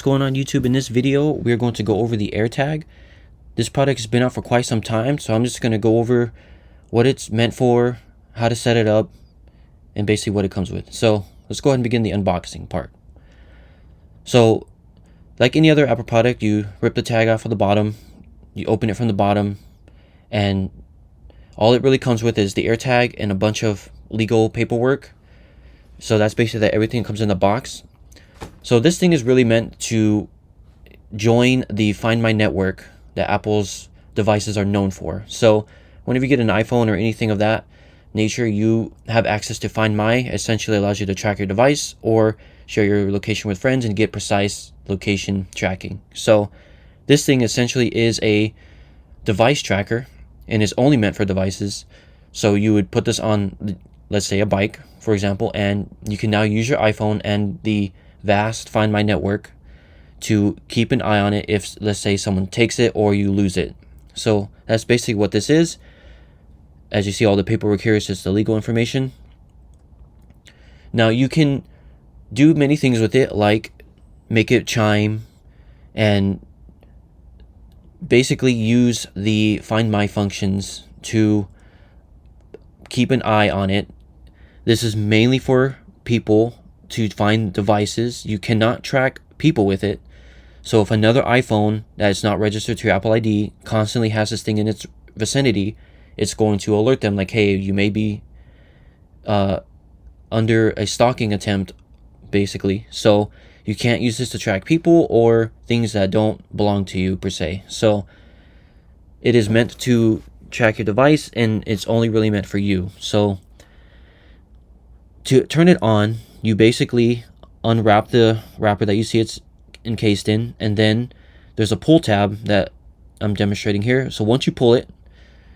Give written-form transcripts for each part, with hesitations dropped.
What's going on YouTube? In this video we're going to go over the AirTag. This product has been out for quite some time, so I'm just going to go over what it's meant for, how to set it up, and basically what it comes with. So let's go ahead and begin the unboxing part. So like any other Apple product, you rip the tag off of the bottom, you open it from the bottom, and all it really comes with is the AirTag and a bunch of legal paperwork. So that's basically that everything comes in the box. So this thing is really meant to join the Find My network that Apple's devices are known for. So whenever you get an iPhone or anything of that nature, you have access to Find My. Essentially allows you to track your device or share your location with friends and get precise location tracking. So this thing essentially is a device tracker and is only meant for devices. So you would put this on, let's say, a bike, for example, and you can now use your iPhone and the vast Find My network to keep an eye on it if, let's say, someone takes it or you lose it. So that's basically what this is. As you see, all the paperwork here is just the legal information. Now you can do many things with it, like make it chime and basically use the Find My functions to keep an eye on it. This is mainly for people to find devices. You cannot track people with it. So if another iPhone that is not registered to your Apple ID constantly has this thing in its vicinity, it's going to alert them like, hey, you may be under a stalking attempt, basically. So you can't use this to track people or things that don't belong to you per se. So it is meant to track your device and it's only really meant for you. So to turn it on, you basically unwrap the wrapper that you see it's encased in, and then there's a pull tab that I'm demonstrating here. So once you pull it,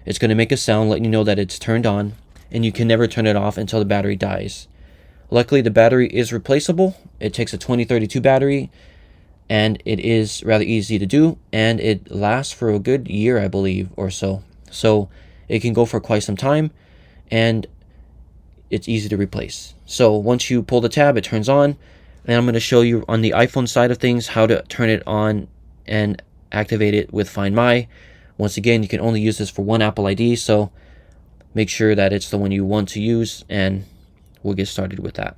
it's going to make a sound letting you know that it's turned on, and you can never turn it off until the battery dies. Luckily, the battery is replaceable. It takes a 2032 battery, and it is rather easy to do, and it lasts for a good year, I believe, or so. So it can go for quite some time, and it's easy to replace. So once you pull the tab, it turns on, and I'm going to show you on the iPhone side of things how to turn it on and activate it with Find My. Once again, you can only use this for one Apple ID, so make sure that it's the one you want to use, and we'll get started with that.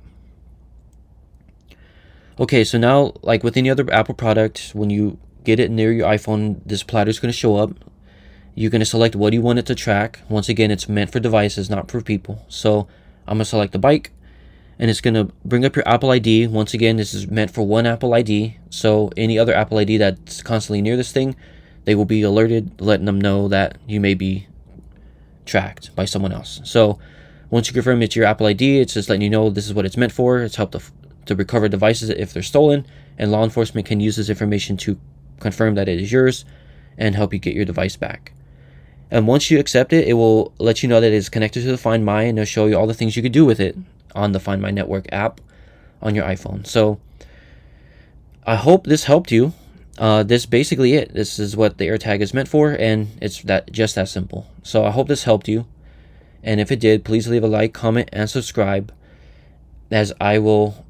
Okay, so now, like with any other Apple product, when you get it near your iPhone, this platter is going to show up. You're going to select what you want it to track. Once again, it's meant for devices, not for people. So I'm going to select the bike, and it's going to bring up your Apple ID. Once again, this is meant for one Apple ID. So any other Apple ID that's constantly near this thing, they will be alerted, letting them know that you may be tracked by someone else. So once you confirm it's your Apple ID, it's just letting you know this is what it's meant for. It's helped to recover devices if they're stolen, and law enforcement can use this information to confirm that it is yours and help you get your device back. And once you accept it, it will let you know that it is connected to the Find My, and it'll show you all the things you could do with it on the Find My Network app on your iPhone. So I hope this helped you. This basically it. This is what the AirTag is meant for, and it's just that simple. So I hope this helped you. And if it did, please leave a like, comment, and subscribe, as I will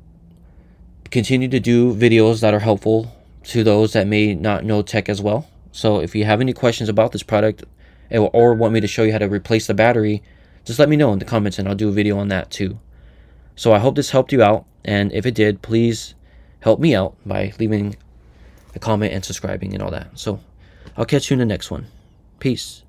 continue to do videos that are helpful to those that may not know tech as well. So if you have any questions about this product, or want me to show you how to replace the battery, just let me know in the comments and I'll do a video on that too. So I hope this helped you out, and if it did, please help me out by leaving a comment and subscribing and all that. So I'll catch you in the next one. Peace.